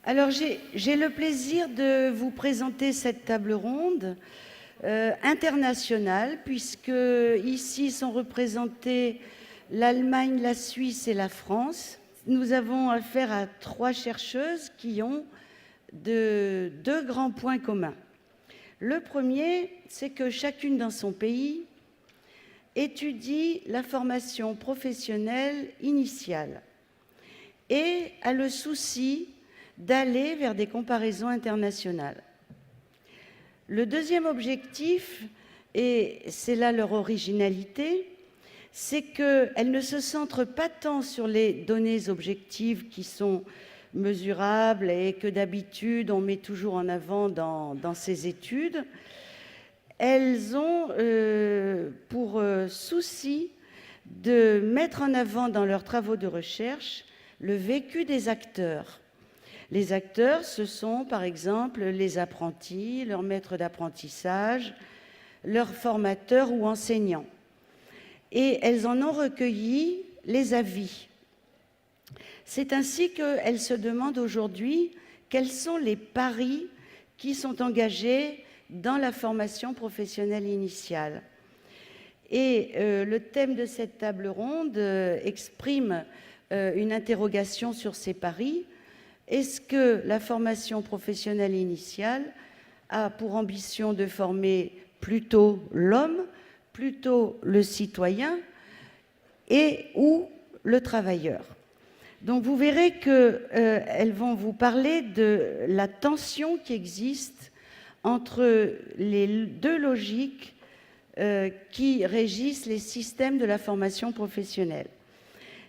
Alors, j'ai le plaisir de vous présenter cette table ronde internationale, puisque ici sont représentées l'Allemagne, la Suisse et la France. Nous avons affaire à 3 chercheuses qui ont deux grands points communs. Le premier, c'est que chacune dans son pays étudie la formation professionnelle initiale et a le souci d'aller vers des comparaisons internationales. Le deuxième objectif, et c'est là leur originalité, c'est qu'elles ne se centrent pas tant sur les données objectives qui sont mesurables et que d'habitude on met toujours en avant dans ces études. Elles ont pour souci de mettre en avant dans leurs travaux de recherche le vécu des acteurs. Les acteurs, ce sont par exemple les apprentis, leurs maîtres d'apprentissage, leurs formateurs ou enseignants. Et elles en ont recueilli les avis. C'est ainsi qu'elles se demandent aujourd'hui quels sont les paris qui sont engagés dans la formation professionnelle initiale. Et le thème de cette table ronde exprime une interrogation sur ces paris. Est-ce que la formation professionnelle initiale a pour ambition de former plutôt l'homme, plutôt le citoyen et ou le travailleur? Donc vous verrez qu'elles vont vous parler de la tension qui existe entre les deux logiques qui régissent les systèmes de la formation professionnelle.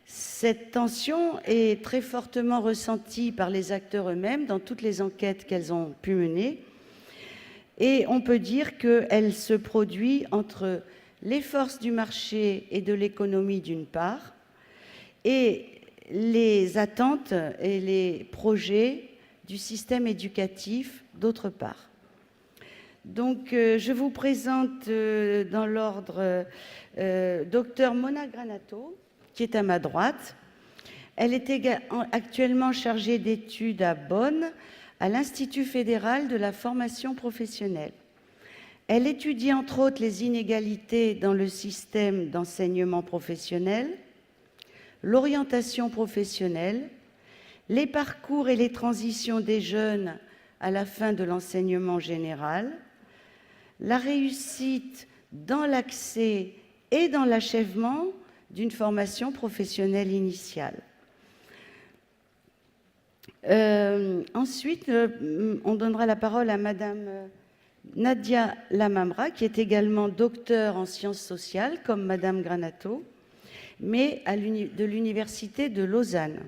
Cette tension est très fortement ressentie par les acteurs eux-mêmes dans toutes les enquêtes qu'elles ont pu mener. Et on peut dire qu'elle se produit entre les forces du marché et de l'économie d'une part, et les attentes et les projets du système éducatif d'autre part. Donc, je vous présente dans l'ordre Dr Mona Granato, qui est à ma droite. Elle est actuellement chargée d'études à Bonn, à l'Institut fédéral de la formation professionnelle. Elle étudie entre autres les inégalités dans le système d'enseignement professionnel, l'orientation professionnelle, les parcours et les transitions des jeunes à la fin de l'enseignement général, la réussite dans l'accès et dans l'achèvement d'une formation professionnelle initiale. Ensuite, on donnera la parole à Madame Nadia Lamamra, qui est également docteure en sciences sociales, comme Madame Granato, mais de l'Université de Lausanne.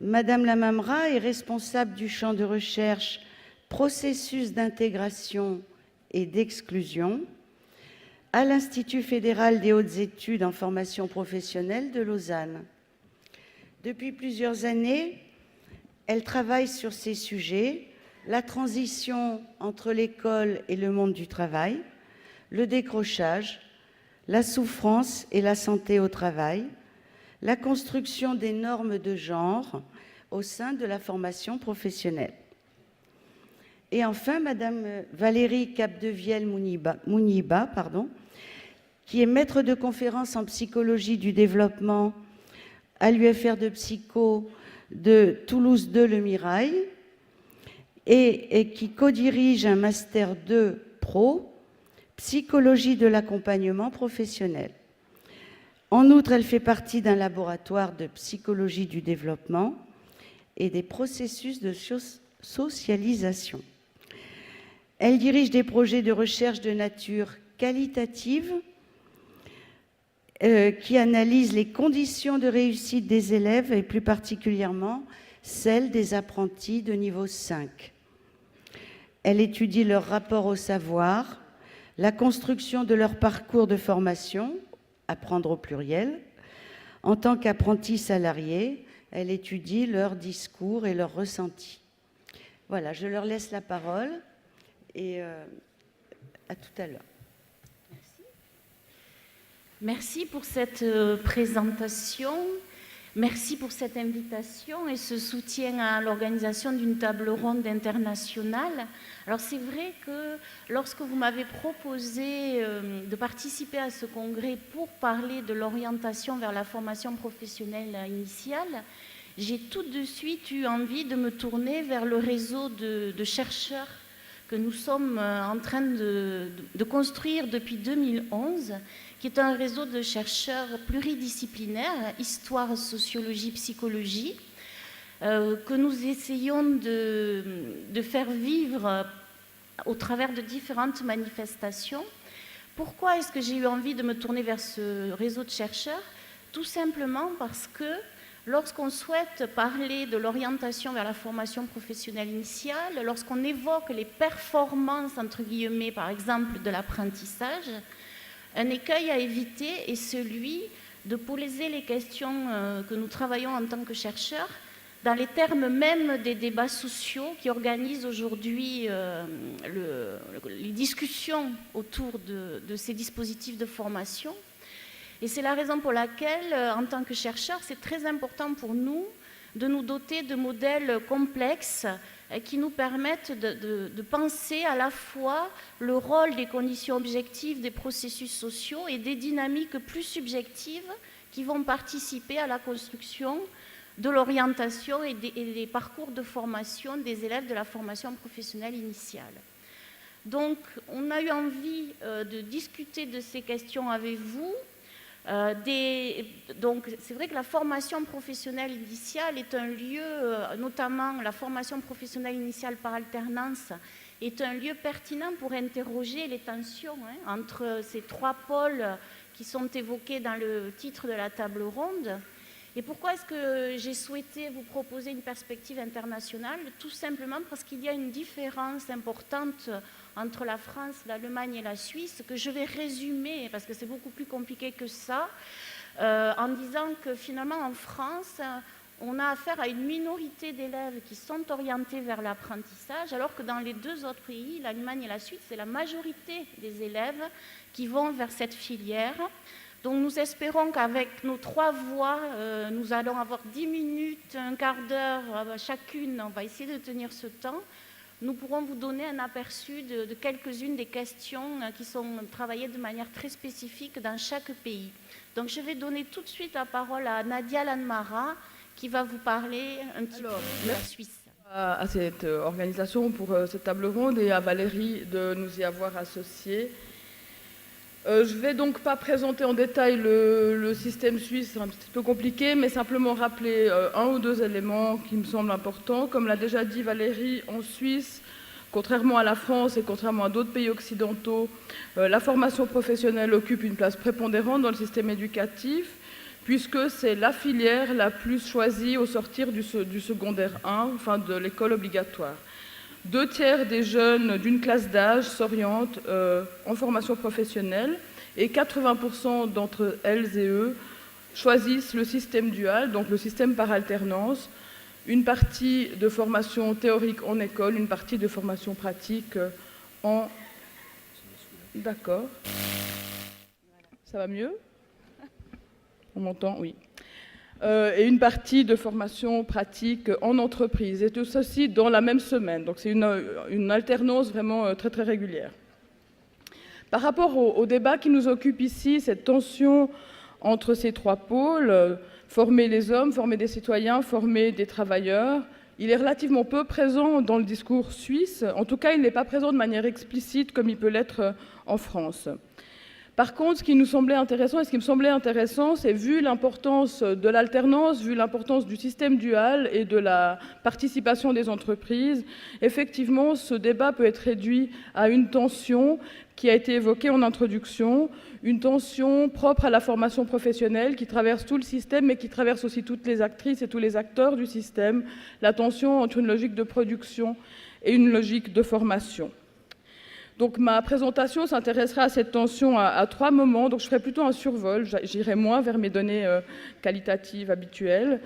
Madame Lamamra est responsable du champ de recherche processus d'intégration et d'exclusion à l'Institut fédéral des hautes études en formation professionnelle de Lausanne. Depuis plusieurs années, elle travaille sur ces sujets: la transition entre l'école et le monde du travail, le décrochage, la souffrance et la santé au travail, la construction des normes de genre au sein de la formation professionnelle. Et enfin, Madame Valérie Capdevielle-Mouniba, qui est maître de conférences en psychologie du développement à l'UFR de Psycho de Toulouse 2 Le Mirail et qui co-dirige un Master 2 Pro, psychologie de l'accompagnement professionnel. En outre, elle fait partie d'un laboratoire de psychologie du développement et des processus de socialisation. Elle dirige des projets de recherche de nature qualitative qui analysent les conditions de réussite des élèves et plus particulièrement celles des apprentis de niveau 5. Elle étudie leur rapport au savoir, la construction de leur parcours de formation, apprendre au pluriel. En tant qu'apprentis salariés, elle étudie leur discours et leurs ressentis. Voilà, je leur laisse la parole et à tout à l'heure. Merci pour cette présentation Merci pour cette invitation et ce soutien à l'organisation d'une table ronde internationale. Alors c'est vrai que lorsque vous m'avez proposé de participer à ce congrès pour parler de l'orientation vers la formation professionnelle initiale, j'ai tout de suite eu envie de me tourner vers le réseau de chercheurs que nous sommes en train de construire depuis 2011, qui est un réseau de chercheurs pluridisciplinaires, histoire, sociologie, psychologie, que nous essayons de faire vivre au travers de différentes manifestations. Pourquoi est-ce que j'ai eu envie de me tourner vers ce réseau de chercheurs? Tout simplement parce que lorsqu'on souhaite parler de l'orientation vers la formation professionnelle initiale, lorsqu'on évoque les performances, entre guillemets, par exemple, de l'apprentissage, un écueil à éviter est celui de poser les questions que nous travaillons en tant que chercheurs dans les termes même des débats sociaux qui organisent aujourd'hui les discussions autour de ces dispositifs de formation. Et c'est la raison pour laquelle, en tant que chercheurs, c'est très important pour nous de nous doter de modèles complexes qui nous permettent de penser à la fois le rôle des conditions objectives des processus sociaux et des dynamiques plus subjectives qui vont participer à la construction de l'orientation et des parcours de formation des élèves de la formation professionnelle initiale. Donc, on a eu envie de discuter de ces questions avec vous. Donc, c'est vrai que la formation professionnelle initiale est un lieu, notamment la formation professionnelle initiale par alternance, est un lieu pertinent pour interroger les tensions entre ces trois pôles qui sont évoqués dans le titre de la table ronde. Et pourquoi est-ce que j'ai souhaité vous proposer une perspective internationale? Tout simplement parce qu'il y a une différence importante entre la France, l'Allemagne et la Suisse, que je vais résumer, parce que c'est beaucoup plus compliqué que ça, en disant que finalement en France, on a affaire à une minorité d'élèves qui sont orientés vers l'apprentissage, alors que dans les deux autres pays, l'Allemagne et la Suisse, c'est la majorité des élèves qui vont vers cette filière. Donc nous espérons qu'avec nos trois voix, nous allons avoir 10 minutes, un quart d'heure chacune, on va essayer de tenir ce temps. Nous pourrons vous donner un aperçu de quelques-unes des questions qui sont travaillées de manière très spécifique dans chaque pays. Donc je vais donner tout de suite la parole à Nadia Lanmara qui va vous parler un petit peu de la Suisse. À cette organisation pour cette table ronde et à Valérie de nous y avoir associés. Je ne vais donc pas présenter en détail le système suisse, c'est un petit peu compliqué, mais simplement rappeler un ou deux éléments qui me semblent importants. Comme l'a déjà dit Valérie, en Suisse, contrairement à la France et contrairement à d'autres pays occidentaux, la formation professionnelle occupe une place prépondérante dans le système éducatif, puisque c'est la filière la plus choisie au sortir du secondaire 1, enfin de l'école obligatoire. 2/3 des jeunes d'une classe d'âge s'orientent en formation professionnelle et 80% d'entre elles et eux choisissent le système dual, donc le système par alternance, une partie de formation théorique en école, une partie de formation pratique en... D'accord. Ça va mieux? On m'entend? Oui. Et une partie de formation pratique en entreprise, et tout ceci dans la même semaine. Donc c'est une alternance vraiment très très régulière. Par rapport au débat qui nous occupe ici, cette tension entre ces trois pôles, former les hommes, former des citoyens, former des travailleurs, il est relativement peu présent dans le discours suisse. En tout cas, il n'est pas présent de manière explicite comme il peut l'être en France. Par contre, ce qui nous semblait intéressant, et ce qui me semblait intéressant, c'est vu l'importance de l'alternance, vu l'importance du système dual et de la participation des entreprises, effectivement, ce débat peut être réduit à une tension qui a été évoquée en introduction, une tension propre à la formation professionnelle qui traverse tout le système, mais qui traverse aussi toutes les actrices et tous les acteurs du système, la tension entre une logique de production et une logique de formation. Donc ma présentation s'intéressera à cette tension à trois moments, donc je ferai plutôt un survol, j'irai moins vers mes données qualitatives habituelles.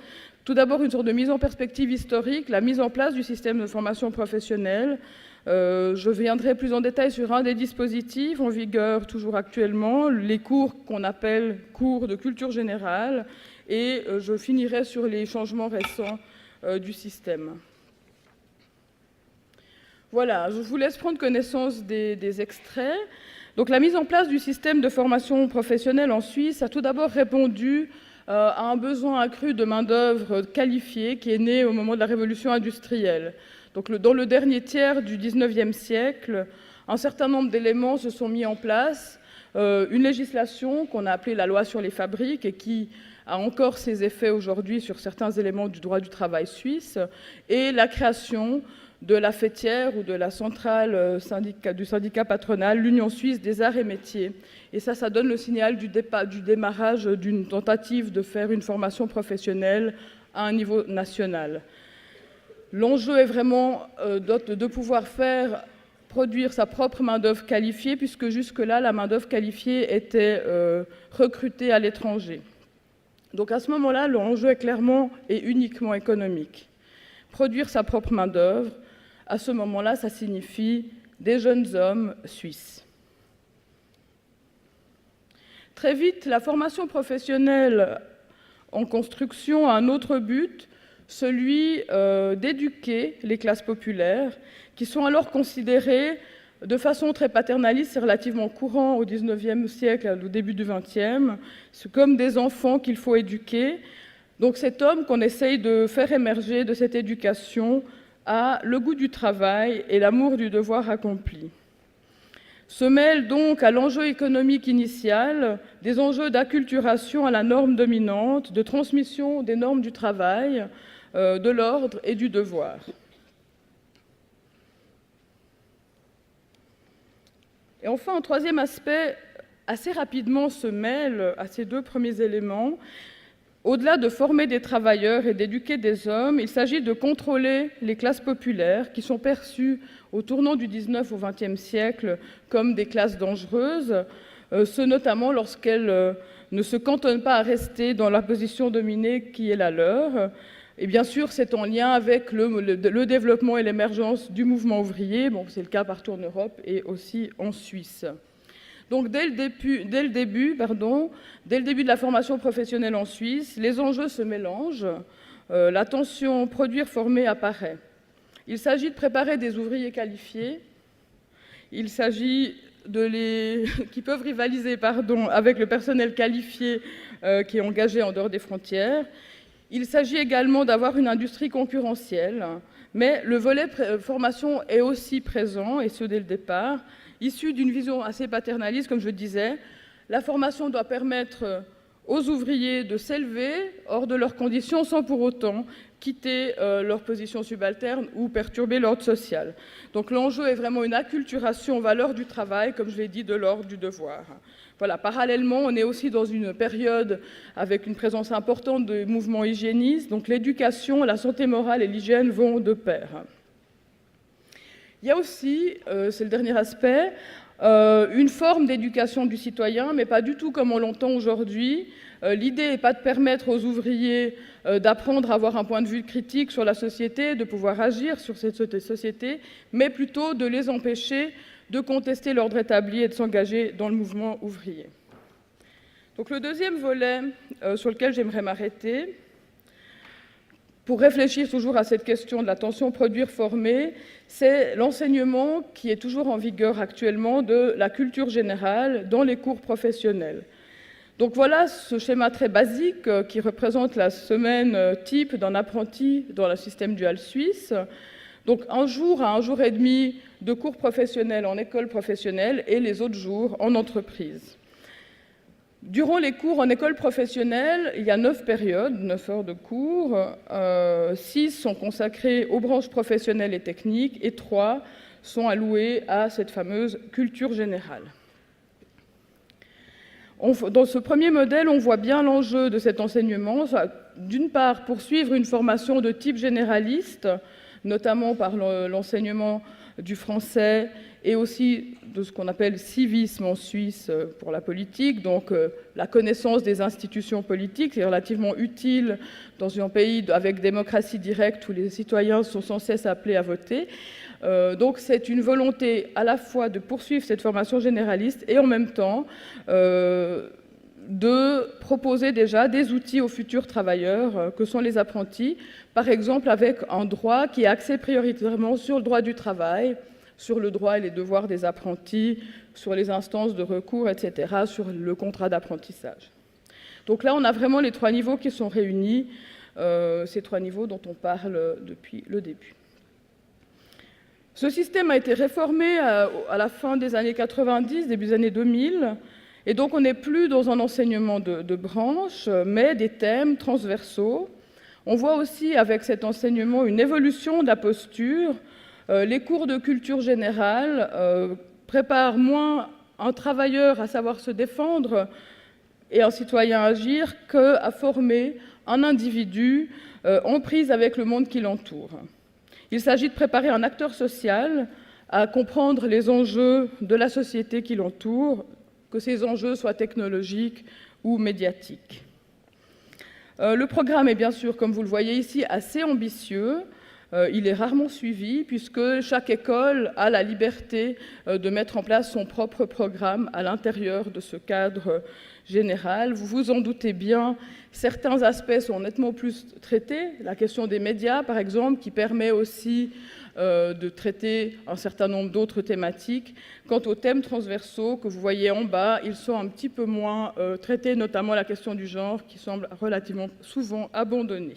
Tout d'abord, une sorte de mise en perspective historique, la mise en place du système de formation professionnelle, Je viendrai plus en détail sur un des dispositifs en vigueur toujours actuellement, les cours qu'on appelle cours de culture générale, et je finirai sur les changements récents du système. Voilà, je vous laisse prendre connaissance des extraits. Donc la mise en place du système de formation professionnelle en Suisse a tout d'abord répondu à un besoin accru de main-d'œuvre qualifiée qui est né au moment de la révolution industrielle. Donc dans le dernier tiers du XIXe siècle, un certain nombre d'éléments se sont mis en place. Une législation qu'on a appelée la loi sur les fabriques et qui a encore ses effets aujourd'hui sur certains éléments du droit du travail suisse, et la création de la fêtière ou de la centrale du syndicat patronal, l'Union suisse des arts et métiers. Et ça donne le signal du démarrage d'une tentative de faire une formation professionnelle à un niveau national. L'enjeu est vraiment de pouvoir produire sa propre main-d'œuvre qualifiée, puisque jusque-là, la main-d'œuvre qualifiée était recrutée à l'étranger. Donc à ce moment-là, l'enjeu est clairement et uniquement économique. Produire sa propre main-d'œuvre, à ce moment-là, ça signifie des jeunes hommes suisses. Très vite, la formation professionnelle en construction a un autre but, celui d'éduquer les classes populaires, qui sont alors considérées de façon très paternaliste, c'est relativement courant au XIXe siècle, au début du XXe, c'est comme des enfants qu'il faut éduquer. Donc cet homme qu'on essaye de faire émerger de cette éducation a le goût du travail et l'amour du devoir accompli. Se mêlent donc à l'enjeu économique initial des enjeux d'acculturation à la norme dominante, de transmission des normes du travail, de l'ordre et du devoir. Et enfin, un troisième aspect assez rapidement se mêle à ces deux premiers éléments. Au-delà de former des travailleurs et d'éduquer des hommes, il s'agit de contrôler les classes populaires qui sont perçues au tournant du XIXe au XXe siècle comme des classes dangereuses, ce notamment lorsqu'elles ne se cantonnent pas à rester dans la position dominée qui est la leur. Et bien sûr, c'est en lien avec le développement et l'émergence du mouvement ouvrier. Bon, c'est le cas partout en Europe et aussi en Suisse. Donc, dès le début de la formation professionnelle en Suisse, les enjeux se mélangent. La tension produire-former apparaît. Il s'agit de préparer des ouvriers qualifiés. Il s'agit qui peuvent rivaliser avec le personnel qualifié qui est engagé en dehors des frontières. Il s'agit également d'avoir une industrie concurrentielle, mais le volet formation est aussi présent, et ce dès le départ. Issu d'une vision assez paternaliste, comme je disais, la formation doit permettre aux ouvriers de s'élever hors de leurs conditions sans pour autant quitter leur position subalterne ou perturber l'ordre social. Donc l'enjeu est vraiment une acculturation aux valeurs du travail, comme je l'ai dit, de l'ordre du devoir. Voilà, parallèlement, on est aussi dans une période avec une présence importante de mouvements hygiénistes, donc l'éducation, la santé morale et l'hygiène vont de pair. Il y a aussi, c'est le dernier aspect, une forme d'éducation du citoyen, mais pas du tout comme on l'entend aujourd'hui. L'idée n'est pas de permettre aux ouvriers d'apprendre à avoir un point de vue critique sur la société, de pouvoir agir sur cette société, mais plutôt de les empêcher de contester l'ordre établi et de s'engager dans le mouvement ouvrier. Donc le deuxième volet sur lequel j'aimerais m'arrêter, pour réfléchir toujours à cette question de la tension produire-former, c'est l'enseignement qui est toujours en vigueur actuellement de la culture générale dans les cours professionnels. Donc voilà ce schéma très basique qui représente la semaine type d'un apprenti dans le système dual suisse. Donc un jour à un jour et demi de cours professionnels en école professionnelle et les autres jours en entreprise. Durant les cours en école professionnelle, il y a 9 périodes, 9 heures de cours. 6 sont consacrées aux branches professionnelles et techniques et 3 sont allouées à cette fameuse culture générale. Dans ce premier modèle, on voit bien l'enjeu de cet enseignement. D'une part, poursuivre une formation de type généraliste, notamment par l'enseignement du français et aussi de ce qu'on appelle civisme en Suisse pour la politique, donc la connaissance des institutions politiques, c'est relativement utile dans un pays avec démocratie directe où les citoyens sont sans cesse appelés à voter. Donc c'est une volonté à la fois de poursuivre cette formation généraliste et en même temps de proposer déjà des outils aux futurs travailleurs que sont les apprentis, par exemple avec un droit qui est axé prioritairement sur le droit du travail, sur le droit et les devoirs des apprentis, sur les instances de recours, etc., sur le contrat d'apprentissage. Donc là, on a vraiment les 3 niveaux qui sont réunis, ces 3 niveaux dont on parle depuis le début. Ce système a été réformé à la fin des années 90, début des années 2000, et donc on n'est plus dans un enseignement de branche, mais des thèmes transversaux. On voit aussi avec cet enseignement une évolution de la posture. Les cours de culture générale préparent moins un travailleur à savoir se défendre et un citoyen à agir qu'à former un individu en prise avec le monde qui l'entoure. Il s'agit de préparer un acteur social à comprendre les enjeux de la société qui l'entoure, que ces enjeux soient technologiques ou médiatiques. Le programme est bien sûr, comme vous le voyez ici, assez ambitieux. Il est rarement suivi puisque chaque école a la liberté de mettre en place son propre programme à l'intérieur de ce cadre général. Vous vous en doutez bien, certains aspects sont nettement plus traités. La question des médias, par exemple, qui permet aussi de traiter un certain nombre d'autres thématiques. Quant aux thèmes transversaux que vous voyez en bas, ils sont un petit peu moins traités, notamment la question du genre, qui semble relativement souvent abandonnée.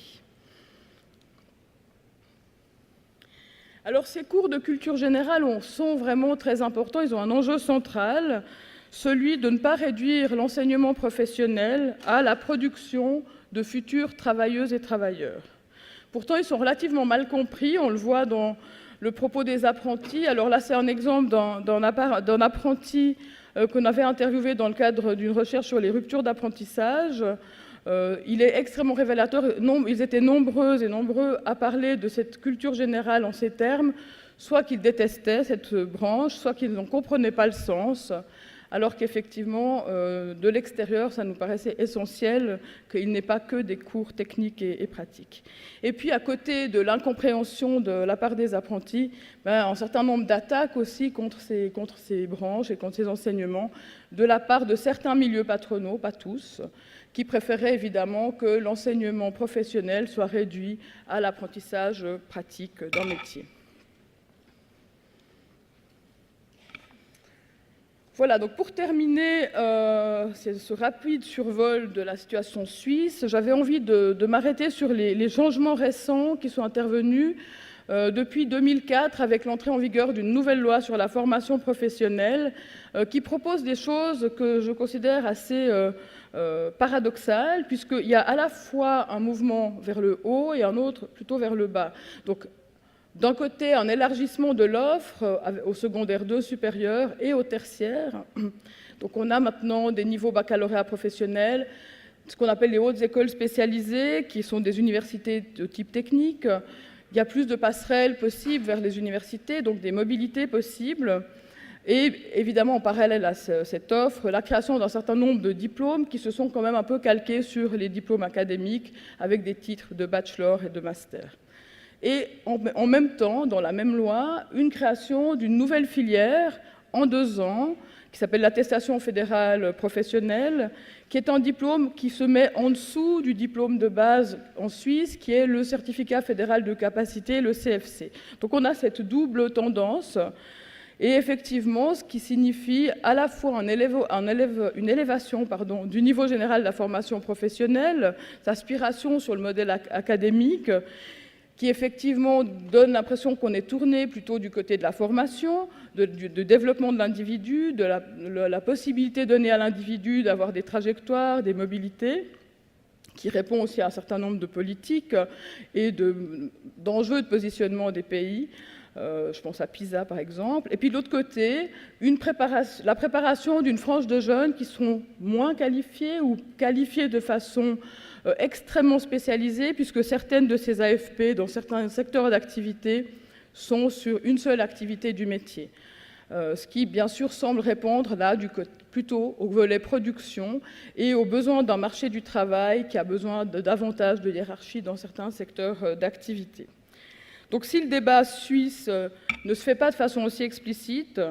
Alors ces cours de culture générale sont vraiment très importants, ils ont un enjeu central, celui de ne pas réduire l'enseignement professionnel à la production de futurs travailleuses et travailleurs. Pourtant, ils sont relativement mal compris, on le voit dans le propos des apprentis. Alors là, c'est un exemple d'un apprenti qu'on avait interviewé dans le cadre d'une recherche sur les ruptures d'apprentissage. Il est extrêmement révélateur. Ils étaient nombreuses et nombreux à parler de cette culture générale en ces termes, soit qu'ils détestaient cette branche, soit qu'ils n'en comprenaient pas le sens, alors qu'effectivement, de l'extérieur, ça nous paraissait essentiel qu'il n'ait pas que des cours techniques et pratiques. Et puis, à côté de l'incompréhension de la part des apprentis, un certain nombre d'attaques aussi contre ces branches et contre ces enseignements, de la part de certains milieux patronaux, pas tous, qui préféraient évidemment que l'enseignement professionnel soit réduit à l'apprentissage pratique d'un métier. Voilà, donc pour terminer ce rapide survol de la situation suisse, j'avais envie de m'arrêter sur les changements récents qui sont intervenus depuis 2004 avec l'entrée en vigueur d'une nouvelle loi sur la formation professionnelle qui propose des choses que je considère assez paradoxales, puisqu'il y a à la fois un mouvement vers le haut et un autre plutôt vers le bas. Donc, d'un côté, un élargissement de l'offre au secondaire 2 supérieur et au tertiaire. Donc on a maintenant des niveaux baccalauréat professionnel, ce qu'on appelle les hautes écoles spécialisées, qui sont des universités de type technique. Il y a plus de passerelles possibles vers les universités, donc des mobilités possibles. Et évidemment, en parallèle à cette offre, la création d'un certain nombre de diplômes qui se sont quand même un peu calqués sur les diplômes académiques, avec des titres de bachelor et de master. Et en même temps, dans la même loi, une création d'une nouvelle filière en 2 ans, qui s'appelle l'attestation fédérale professionnelle, qui est un diplôme qui se met en dessous du diplôme de base en Suisse, qui est le certificat fédéral de capacité, le CFC. Donc on a cette double tendance, et effectivement, ce qui signifie à la fois une élévation du niveau général de la formation professionnelle, l'aspiration sur le modèle académique, qui effectivement donne l'impression qu'on est tourné plutôt du côté de la formation, du développement de l'individu, de la possibilité donnée à l'individu d'avoir des trajectoires, des mobilités, qui répond aussi à un certain nombre de politiques et d'enjeux de positionnement des pays. Je pense à PISA par exemple. Et puis de l'autre côté, la préparation d'une frange de jeunes qui sont moins qualifiés ou qualifiés de façon extrêmement spécialisée, puisque certaines de ces AFP, dans certains secteurs d'activité, sont sur une seule activité du métier. ce qui, bien sûr, semble répondre là plutôt au volet production et aux besoins d'un marché du travail qui a besoin de davantage de hiérarchie dans certains secteurs d'activité. Donc si le débat suisse ne se fait pas de façon aussi explicite,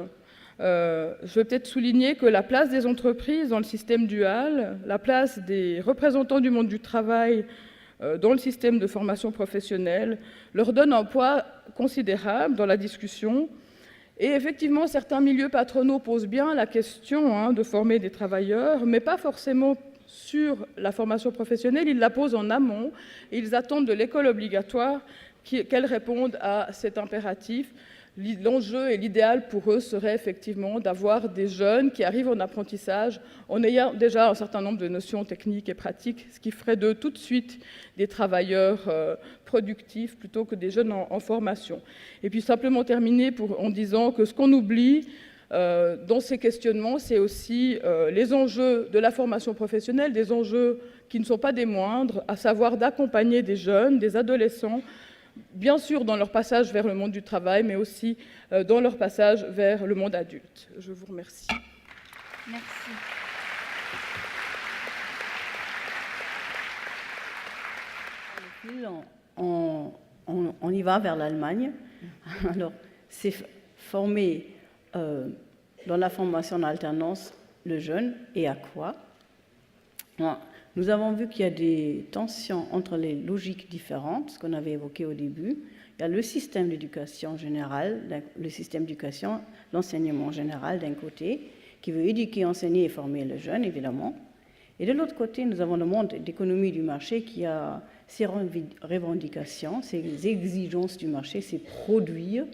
je vais peut-être souligner que la place des entreprises dans le système dual, la place des représentants du monde du travail dans le système de formation professionnelle, leur donne un poids considérable dans la discussion. Et effectivement, certains milieux patronaux posent bien la question de former des travailleurs, mais pas forcément sur la formation professionnelle, ils la posent en amont, et ils attendent de l'école obligatoire qu'elle réponde à cet impératif. L'enjeu et l'idéal pour eux serait effectivement d'avoir des jeunes qui arrivent en apprentissage en ayant déjà un certain nombre de notions techniques et pratiques, ce qui ferait d'eux tout de suite des travailleurs productifs plutôt que des jeunes en formation. Et puis simplement terminer en disant que ce qu'on oublie dans ces questionnements, c'est aussi les enjeux de la formation professionnelle, des enjeux qui ne sont pas des moindres, à savoir d'accompagner des jeunes, des adolescents, bien sûr dans leur passage vers le monde du travail, mais aussi dans leur passage vers le monde adulte. Je vous remercie. Merci. On y va vers l'Allemagne. Alors, c'est former dans la formation en alternance le jeune et à quoi? Nous avons vu qu'il y a des tensions entre les logiques différentes, ce qu'on avait évoqué au début. Il y a le système d'éducation générale, le système d'éducation, l'enseignement général d'un côté, qui veut éduquer, enseigner et former le jeune, évidemment. Et de l'autre côté, nous avons le monde d'économie du marché qui a ses revendications, ses exigences du marché, c'est produire,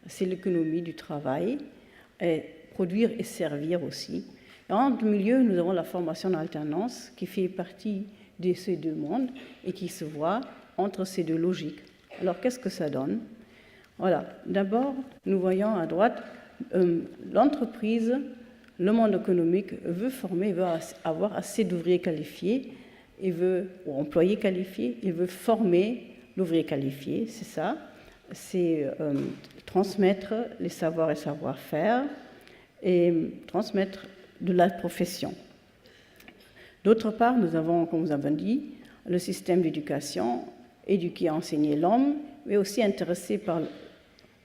c'est l'économie du travail, et produire et servir aussi. En milieu, nous avons la formation en alternance qui fait partie de ces deux mondes et qui se voit entre ces deux logiques. Alors, qu'est-ce que ça donne? Voilà. D'abord, nous voyons à droite l'entreprise, le monde économique veut former, veut avoir assez d'ouvriers qualifiés, ou employés qualifiés, il veut former l'ouvrier qualifié, c'est ça. C'est transmettre les savoirs et savoir-faire et transmettre de la profession. D'autre part, nous avons, comme vous avez dit, le système d'éducation, éduquer, enseigner l'homme, mais aussi intéressé par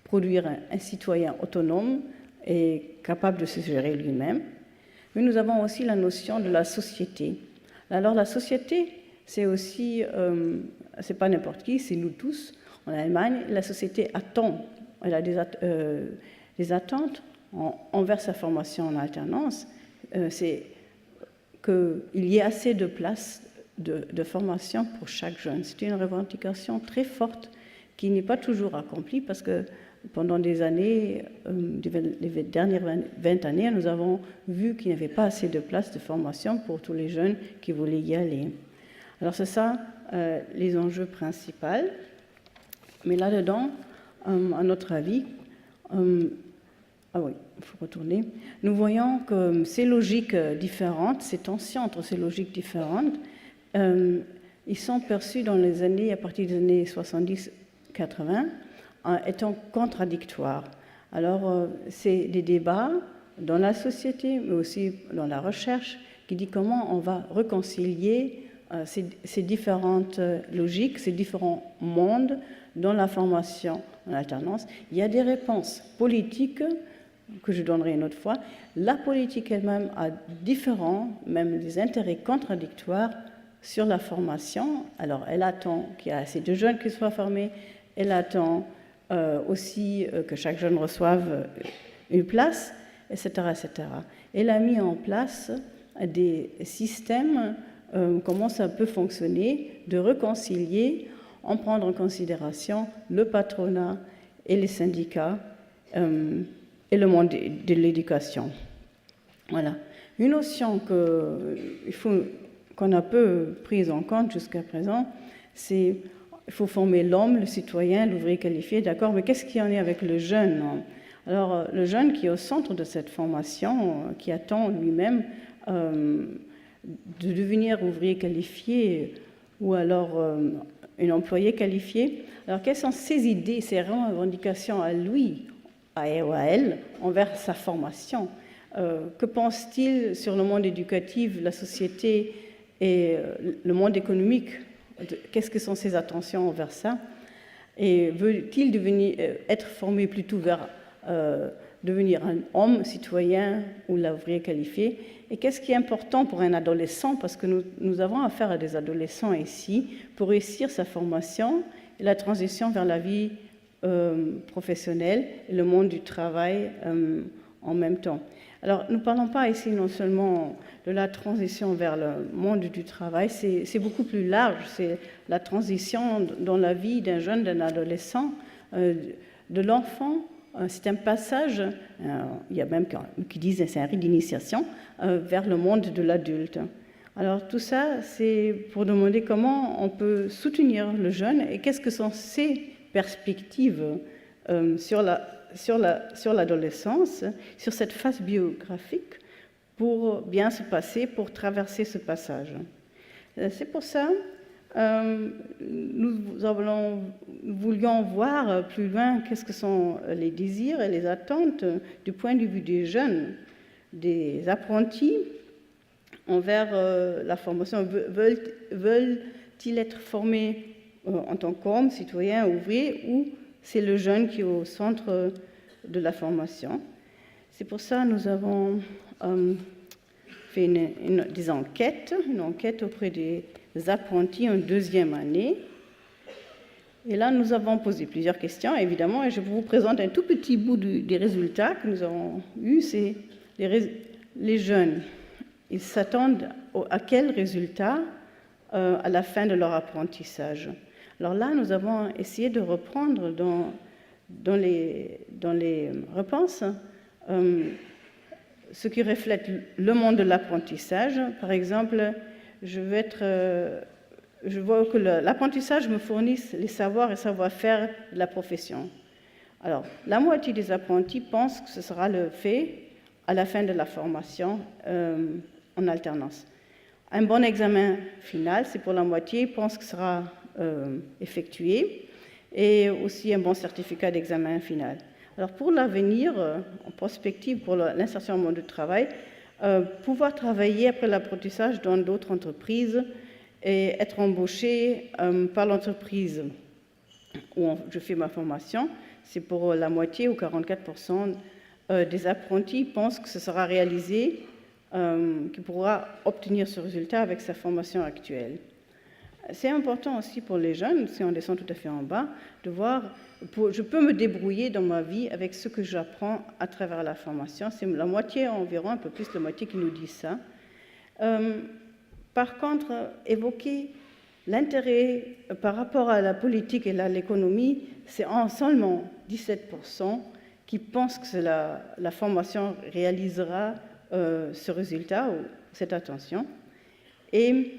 produire un citoyen autonome et capable de se gérer lui-même. Mais nous avons aussi la notion de la société. Alors la société, c'est aussi, c'est pas n'importe qui, c'est nous tous. En Allemagne, la société attend, elle a des attentes envers sa formation en alternance. C'est qu'il y ait assez de places de formation pour chaque jeune. C'est une revendication très forte qui n'est pas toujours accomplie parce que pendant des années, les dernières 20 années, nous avons vu qu'il n'y avait pas assez de places de formation pour tous les jeunes qui voulaient y aller. Alors c'est ça les enjeux principaux. Mais là-dedans, à notre avis, oui, il faut retourner. Nous voyons que ces logiques différentes, ces tensions entre ces logiques différentes, ils sont perçus dans les années, à partir des années 70-80, étant contradictoires. Alors, c'est des débats dans la société, mais aussi dans la recherche, qui dit comment on va réconcilier ces différentes logiques, ces différents mondes dans la formation en alternance. Il y a des réponses politiques que je donnerai une autre fois. La politique elle-même a différents, même des intérêts contradictoires sur la formation. Alors, elle attend qu'il y ait assez de jeunes qui soient formés, elle attend aussi que chaque jeune reçoive une place, etc., etc. Elle a mis en place des systèmes, comment ça peut fonctionner, de réconcilier, en prendre en considération le patronat et les syndicats et le monde de l'éducation. Voilà. Une notion qu'on a peu prise en compte jusqu'à présent, c'est qu'il faut former l'homme, le citoyen, l'ouvrier qualifié, d'accord, mais qu'est-ce qu'il y en est avec le jeune? Alors, le jeune qui est au centre de cette formation, qui attend lui-même de devenir ouvrier qualifié ou alors un employé qualifié, alors quelles sont ses idées, ses revendications à lui à elle envers sa formation. Que pense-t-il sur le monde éducatif, la société et le monde économique? Qu'est-ce que sont ses attentions envers ça? Et veut-il être formé plutôt vers devenir un homme citoyen ou l'ouvrier qualifié? Et qu'est-ce qui est important pour un adolescent? Parce que nous avons affaire à des adolescents ici pour réussir sa formation et la transition vers la vie professionnelle et le monde du travail en même temps. Alors, nous ne parlons pas ici non seulement de la transition vers le monde du travail, c'est beaucoup plus large. C'est la transition dans la vie d'un jeune, d'un adolescent, de l'enfant. C'est un passage, il y a même qui disent que c'est un rite d'initiation, vers le monde de l'adulte. Alors, tout ça, c'est pour demander comment on peut soutenir le jeune et qu'est-ce que sont ses perspectives sur l'adolescence, sur cette phase biographique, pour bien se passer, pour traverser ce passage. C'est pour ça nous voulions voir plus loin qu'est-ce que sont les désirs et les attentes du point de vue des jeunes, des apprentis envers la formation. Veulent-ils être formés en tant qu'hommes, citoyens, ouvriers, ou c'est le jeune qui est au centre de la formation? C'est pour ça que nous avons fait une enquête auprès des apprentis en deuxième année. Et là, nous avons posé plusieurs questions, évidemment, et je vous présente un tout petit bout des résultats que nous avons eus. C'est les jeunes, ils s'attendent à quels résultats à la fin de leur apprentissage. Alors là, nous avons essayé de reprendre dans les réponses ce qui reflète le monde de l'apprentissage. Par exemple, je vois que l'apprentissage me fournisse les savoirs et savoir-faire de la profession. Alors, la moitié des apprentis pensent que ce sera le fait à la fin de la formation en alternance. Un bon examen final, c'est pour la moitié, pense que ce sera effectué, et aussi un bon certificat d'examen final. Alors, pour l'avenir, en prospective pour l'insertion au monde du travail, pouvoir travailler après l'apprentissage dans d'autres entreprises et être embauché par l'entreprise où je fais ma formation, c'est pour la moitié ou 44% des apprentis pensent que ce sera réalisé, qu'il pourra obtenir ce résultat avec sa formation actuelle. C'est important aussi pour les jeunes, si on descend tout à fait en bas, de voir, je peux me débrouiller dans ma vie avec ce que j'apprends à travers la formation. C'est la moitié environ, un peu plus de la moitié qui nous dit ça. Par contre, évoquer l'intérêt par rapport à la politique et à l'économie, c'est seulement 17% qui pensent que la formation réalisera ce résultat ou cette attention. Et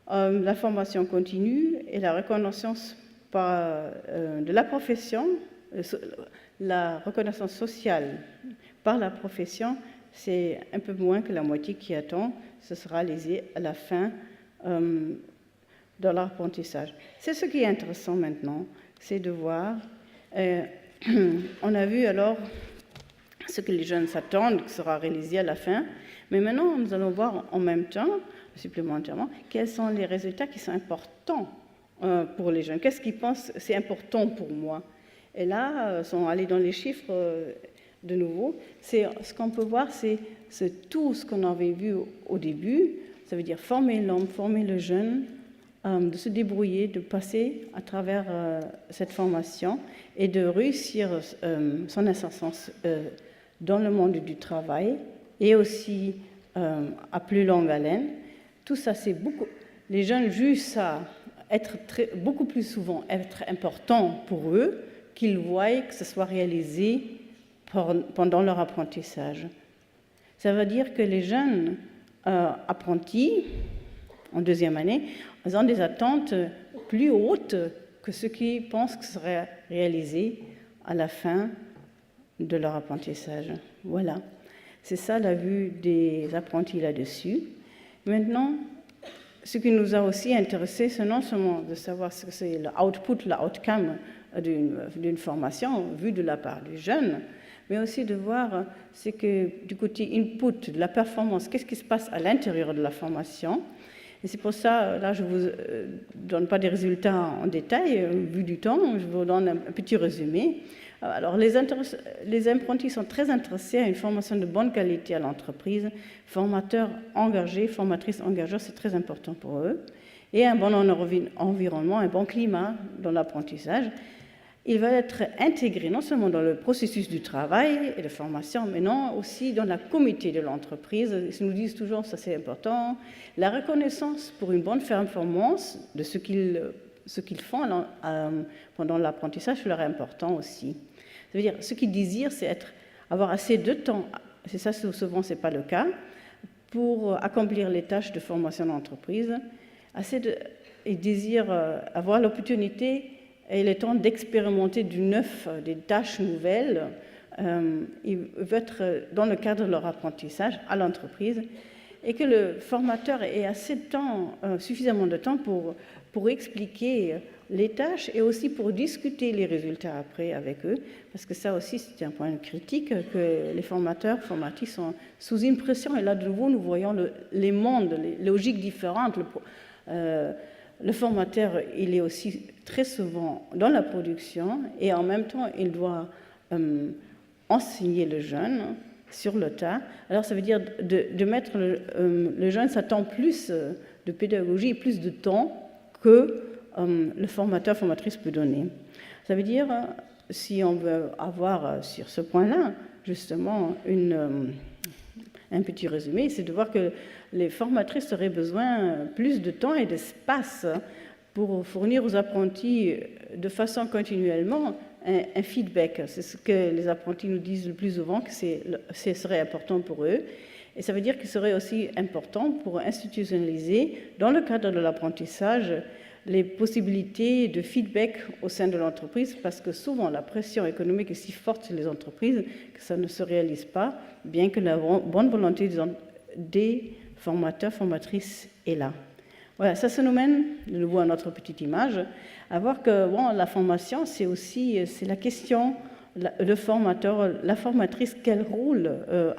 la formation continue et la reconnaissance de la profession, la reconnaissance sociale par la profession, c'est un peu moins que la moitié qui attend. Ce sera réalisé à la fin de l'apprentissage. C'est ce qui est intéressant maintenant, c'est de voir. On a vu alors ce que les jeunes s'attendent que sera réalisé à la fin, mais maintenant nous allons voir en même temps, supplémentairement, quels sont les résultats qui sont importants pour les jeunes. Qu'est-ce qu'ils pensent c'est important pour moi? Et là, sont allés dans les chiffres de nouveau. Ce qu'on peut voir, c'est tout ce qu'on avait vu au début. Ça veut dire former l'homme, former le jeune, de se débrouiller, de passer à travers cette formation et de réussir son insertion dans le monde du travail et aussi à plus longue haleine. Tout ça, c'est beaucoup. Les jeunes jugent ça être beaucoup plus souvent être important pour eux qu'ils voient que ce soit réalisé pendant leur apprentissage. Ça veut dire que les jeunes apprentis en deuxième année, ils ont des attentes plus hautes que ceux qui pensent que ce serait réalisé à la fin de leur apprentissage. Voilà. C'est ça la vue des apprentis là-dessus. Maintenant, ce qui nous a aussi intéressé, c'est non seulement de savoir ce que c'est l'output, l'outcome d'une formation vue de la part du jeune, mais aussi de voir ce que du côté input, de la performance, qu'est-ce qui se passe à l'intérieur de la formation. Et c'est pour ça, là, je ne vous donne pas des résultats en détail, vu du temps, je vous donne un petit résumé. Alors, les apprentis sont très intéressés à une formation de bonne qualité à l'entreprise. Formateurs engagés, formatrices engagées, c'est très important pour eux. Et un bon environnement, un bon climat dans l'apprentissage. Il va être intégré non seulement dans le processus du travail et de formation, mais non aussi dans la communauté de l'entreprise. Ils nous disent toujours, ça c'est important, la reconnaissance pour une bonne performance de ce qu'ils font pendant l'apprentissage leur est important aussi. Ça veut dire, ce qu'ils désirent, c'est avoir assez de temps, c'est ça souvent ce n'est pas le cas, pour accomplir les tâches de formation d'entreprise. Ils désirent avoir l'opportunité et le temps d'expérimenter du neuf, des tâches nouvelles. Ils veulent être dans le cadre de leur apprentissage à l'entreprise et que le formateur ait assez de temps, suffisamment de temps pour expliquer les tâches et aussi pour discuter les résultats après avec eux, parce que ça aussi c'est un point critique, que les formateurs, formatrices sont sous une pression, et là de nouveau nous voyons les mondes, les logiques différentes. Le formateur, il est aussi très souvent dans la production et en même temps, il doit enseigner le jeune sur le tas. Alors, ça veut dire de mettre le jeune, ça tend plus de pédagogie et plus de temps que le formateur, formatrice peut donner. Ça veut dire, si on veut avoir sur ce point-là, justement, un petit résumé, c'est de voir que les formatrices auraient besoin plus de temps et d'espace pour fournir aux apprentis de façon continuellement un feedback. C'est ce que les apprentis nous disent le plus souvent, que ce serait important pour eux. Et ça veut dire qu'il serait aussi important pour institutionnaliser, dans le cadre de l'apprentissage, les possibilités de feedback au sein de l'entreprise, parce que souvent la pression économique est si forte sur les entreprises que ça ne se réalise pas, bien que la bonne volonté des formateurs, formatrices est là. Voilà, ça nous mène de nouveau à notre petite image, à voir que la formation, c'est la question, le formateur, la formatrice, quel rôle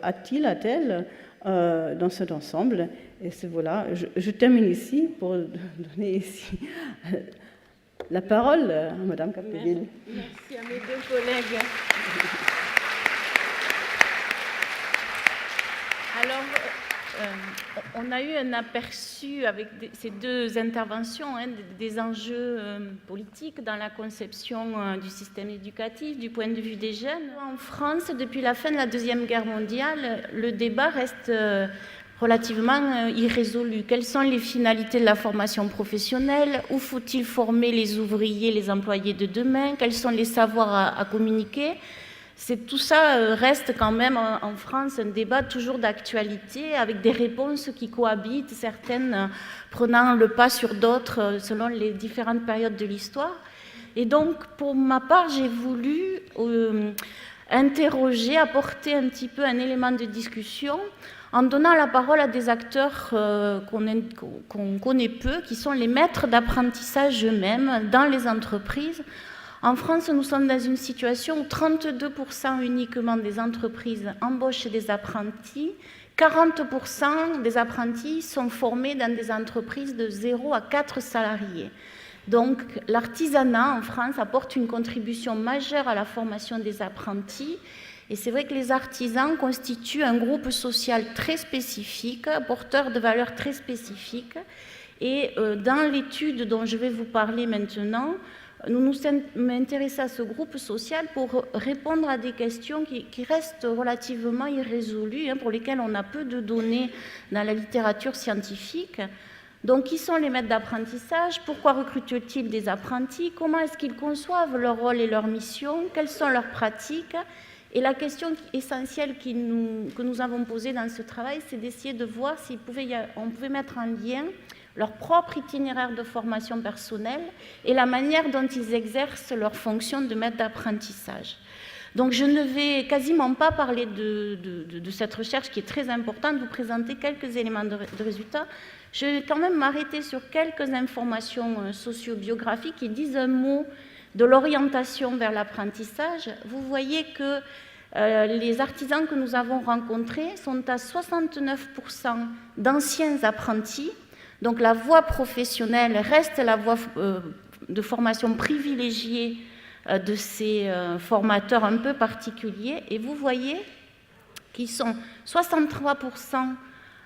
a-t-elle dans cet ensemble. Et voilà, je termine ici pour donner ici la parole à Madame Capdeville. Merci à mes deux collègues. Alors, on a eu un aperçu avec ces deux interventions des enjeux politiques dans la conception du système éducatif, du point de vue des jeunes. En France, depuis la fin de la Deuxième Guerre mondiale, le débat reste relativement irrésolu. Quelles sont les finalités de la formation professionnelle? Où faut-il former les ouvriers, les employés de demain? Quels sont les savoirs à communiquer? Tout ça reste quand même en France un débat toujours d'actualité, avec des réponses qui cohabitent, certaines prenant le pas sur d'autres selon les différentes périodes de l'histoire. Et donc, pour ma part, j'ai voulu interroger, apporter un petit peu un élément de discussion en donnant la parole à des acteurs qu'on connaît peu, qui sont les maîtres d'apprentissage eux-mêmes dans les entreprises. En France, nous sommes dans une situation où 32% uniquement des entreprises embauchent des apprentis, 40% des apprentis sont formés dans des entreprises de 0 à 4 salariés. Donc l'artisanat en France apporte une contribution majeure à la formation des apprentis. Et c'est vrai que les artisans constituent un groupe social très spécifique, porteur de valeurs très spécifiques. Et dans l'étude dont je vais vous parler maintenant, nous nous sommes intéressés à ce groupe social pour répondre à des questions qui restent relativement irrésolues, pour lesquelles on a peu de données dans la littérature scientifique. Donc, qui sont les maîtres d'apprentissage? Pourquoi recrutent-ils des apprentis? Comment est-ce qu'ils conçoivent leur rôle et leur mission? Quelles sont leurs pratiques? Et la question essentielle que nous avons posée dans ce travail, c'est d'essayer de voir si on pouvait mettre en lien leur propre itinéraire de formation personnelle et la manière dont ils exercent leur fonction de maître d'apprentissage. Donc je ne vais quasiment pas parler de cette recherche qui est très importante, vous présenter quelques éléments de résultats. Je vais quand même m'arrêter sur quelques informations sociobiographiques qui disent un mot de l'orientation vers l'apprentissage. Vous voyez que les artisans que nous avons rencontrés sont à 69% d'anciens apprentis. Donc la voie professionnelle reste la voie de formation privilégiée de ces formateurs un peu particuliers. Et vous voyez qu'ils sont 63%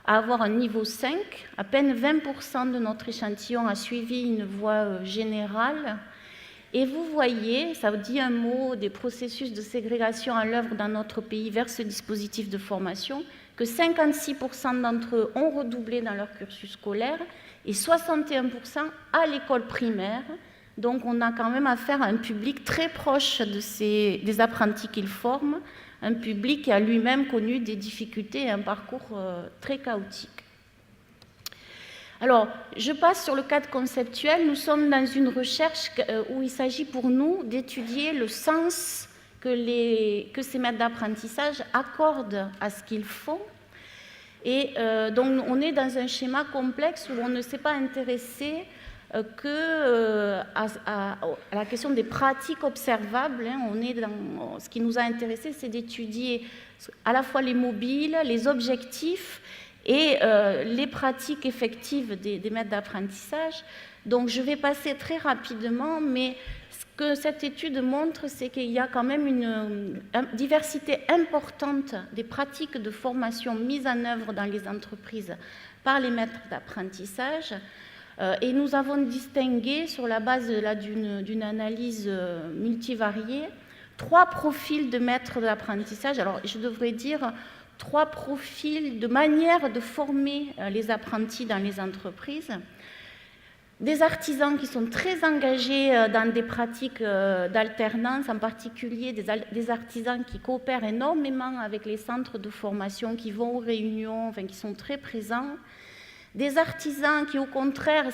à avoir un niveau 5, à peine 20% de notre échantillon a suivi une voie générale. Et vous voyez, ça vous dit un mot des processus de ségrégation à l'œuvre dans notre pays vers ce dispositif de formation, que 56% d'entre eux ont redoublé dans leur cursus scolaire et 61% à l'école primaire. Donc on a quand même affaire à un public très proche des apprentis qu'ils forment, un public qui a lui-même connu des difficultés et un parcours très chaotique. Alors, je passe sur le cadre conceptuel. Nous sommes dans une recherche où il s'agit pour nous d'étudier le sens que ces maîtres d'apprentissage accordent à ce qu'ils font. Et donc, on est dans un schéma complexe où on ne s'est pas intéressé à la question des pratiques observables. Ce qui nous a intéressé, c'est d'étudier à la fois les mobiles, les objectifs et les pratiques effectives des maîtres d'apprentissage. Donc je vais passer très rapidement, mais ce que cette étude montre, c'est qu'il y a quand même une diversité importante des pratiques de formation mises en œuvre dans les entreprises par les maîtres d'apprentissage. Et nous avons distingué, sur la base d'une analyse multivariée, 3 profils de maîtres d'apprentissage. Alors, je devrais dire 3 profils de manière de former les apprentis dans les entreprises. Des artisans qui sont très engagés dans des pratiques d'alternance, en particulier des artisans qui coopèrent énormément avec les centres de formation, qui vont aux réunions, enfin, qui sont très présents. Des artisans qui, au contraire,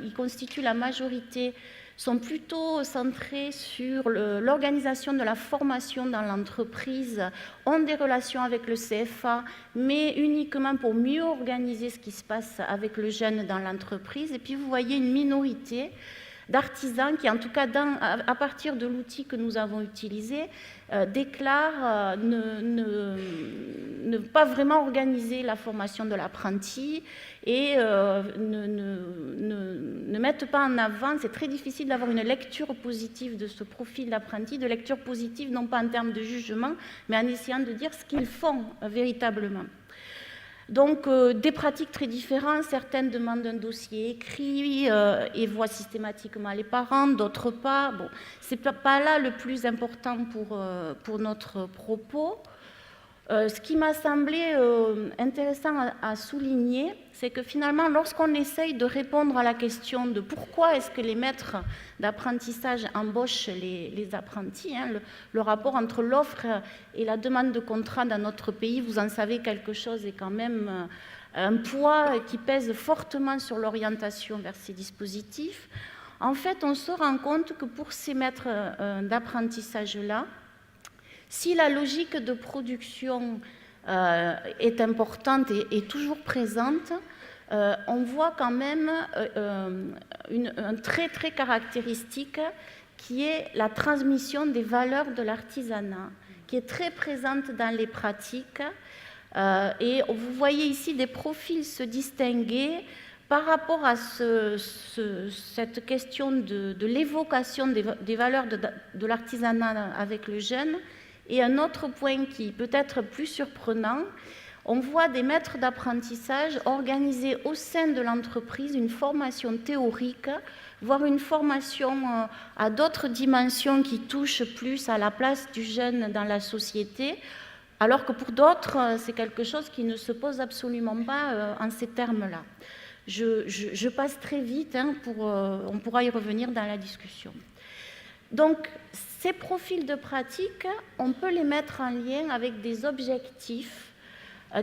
ils constituent la majorité, sont plutôt centrés sur l'organisation de la formation dans l'entreprise, ont des relations avec le CFA, mais uniquement pour mieux organiser ce qui se passe avec le jeune dans l'entreprise. Et puis vous voyez une minorité d'artisans qui, en tout cas à partir de l'outil que nous avons utilisé, déclarent ne pas vraiment organiser la formation de l'apprenti et ne mettent pas en avant. C'est très difficile d'avoir une lecture positive de ce profil d'apprenti, de lecture positive non pas en termes de jugement, mais en essayant de dire ce qu'ils font véritablement. Donc, des pratiques très différentes. Certaines demandent un dossier écrit et voient systématiquement les parents, d'autres pas. Bon, ce n'est pas là le plus important pour notre propos. Ce qui m'a semblé intéressant à souligner, c'est que finalement, lorsqu'on essaye de répondre à la question de pourquoi est-ce que les maîtres d'apprentissage embauchent les apprentis, le rapport entre l'offre et la demande de contrat dans notre pays, vous en savez quelque chose, est quand même un poids qui pèse fortement sur l'orientation vers ces dispositifs. En fait, on se rend compte que pour ces maîtres d'apprentissage-là, si la logique de production est importante et toujours présente, on voit quand même un trait très caractéristique qui est la transmission des valeurs de l'artisanat, qui est très présente dans les pratiques. Et vous voyez ici des profils se distinguer par rapport à cette question de l'évocation des valeurs de l'artisanat avec le jeune. Et un autre point qui peut être plus surprenant, on voit des maîtres d'apprentissage organiser au sein de l'entreprise une formation théorique, voire une formation à d'autres dimensions qui touchent plus à la place du jeune dans la société, alors que pour d'autres, c'est quelque chose qui ne se pose absolument pas en ces termes-là. Je passe très vite, on pourra y revenir dans la discussion. Donc, ces profils de pratique, on peut les mettre en lien avec des objectifs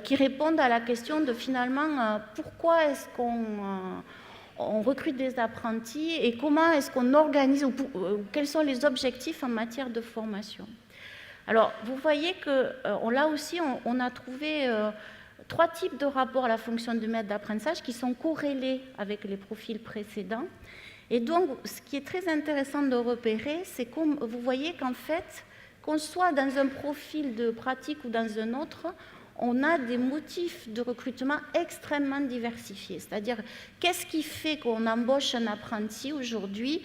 qui répondent à la question de finalement pourquoi est-ce qu'on recrute des apprentis et comment est-ce qu'on organise, quels sont les objectifs en matière de formation. Alors, vous voyez que là aussi, on a trouvé 3 types de rapports à la fonction de maître d'apprentissage qui sont corrélés avec les profils précédents. Et donc, ce qui est très intéressant de repérer, c'est que vous voyez qu'en fait, qu'on soit dans un profil de pratique ou dans un autre, on a des motifs de recrutement extrêmement diversifiés. C'est-à-dire, qu'est-ce qui fait qu'on embauche un apprenti aujourd'hui?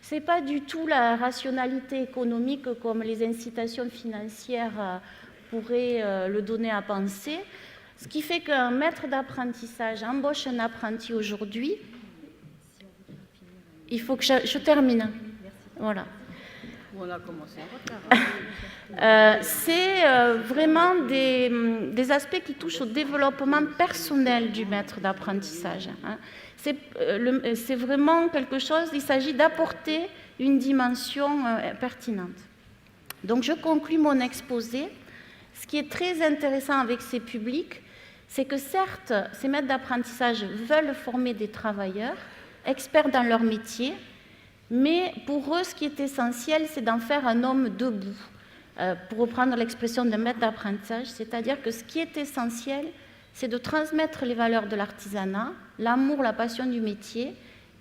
Ce n'est pas du tout la rationalité économique comme les incitations financières pourraient le donner à penser. Ce qui fait qu'un maître d'apprentissage embauche un apprenti aujourd'hui. Il faut que je termine. Voilà. On a commencé en retard. C'est vraiment des aspects qui touchent au développement personnel du maître d'apprentissage. C'est vraiment quelque chose, il s'agit d'apporter une dimension pertinente. Donc je conclus mon exposé. Ce qui est très intéressant avec ces publics, c'est que certes, ces maîtres d'apprentissage veulent former des travailleurs, experts dans leur métier, mais pour eux, ce qui est essentiel, c'est d'en faire un homme debout. Pour reprendre l'expression d'un maître d'apprentissage, c'est-à-dire que ce qui est essentiel, c'est de transmettre les valeurs de l'artisanat, l'amour, la passion du métier,